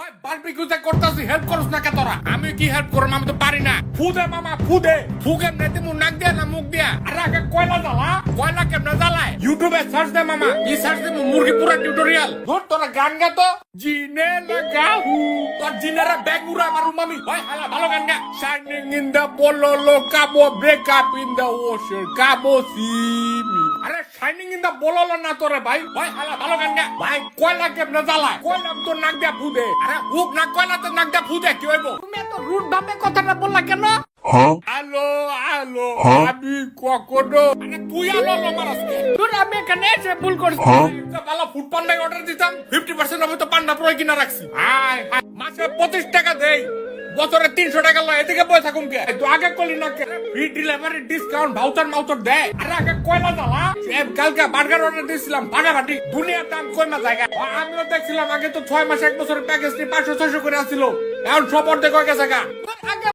ওই বারবিকিউতে করতাছি হেল্প করছ না কে তোরা? আমি কি হেল্প করব? আমি তো পারি না। ফুদে মামা ফুদে ফুকে নেতে মু নাক দিয়া না মুখ দিয়া। আরে আগে কয়লা জ্বালা, কয়লা কেমনে জ্বালায় ইউটিউবে সার্চ দে মামা, ই সার্চ দে মুরগি পুরা টিউটোরিয়াল। ধর তোরা গান গা তো জিনে লাগাহু তোর জিনেরা ব্যাগ উড়া মারু মামি। ওই হালা ভালো গান গা। শাইনিং ইন দা বললো কাবো break up in the ocean কাবো সিমি। আরে শাইনিং ইন দা বললো না তোরে ভাই। ওই হালা ভালো গান গা। ভাই কয়লা কেমনে জ্বালায়? কয়লা তো নাক দিয়া ফুদে। আরে হুক না কয়লাতে নাক দিয়া ফুদে কি হইব? তুমি এত রুড ভাবে কথাটা বললা কেন? হ্যালো হ্যালো আমি কখনো আরে তুই আলো মারাস কে? তোর আমি এখানে এসে ভুল করছি। ভালো ফুড পান্ডায় অর্ডার দিতাম 50% হবে তো পান্ডা পুরো কিনা রাখছি। হাই হাই মাসে 25 টাকা দেই, বছরে 300 টাকা লয়, এদিকে বই থাকুন কে? তো আগে কলি না কে? ফ্রি ডেলিভারি ডিসকাউন্ট ভাউচার মাউচার দেয়। আরে আগে কয়লা জ্বালা। কালকে বার্গার অর্ডার দিয়েছিলাম ফাটাফাটি, দুনিয়ার দাম কইমা জায়গা। আমিও দেখছিলাম আগে তো 6 মাস 1 বছরের প্যাকেজ নিয়ে 500 600 করে আসছিল, এখন সব অর্ধেক হয়ে গেছে গা। আগে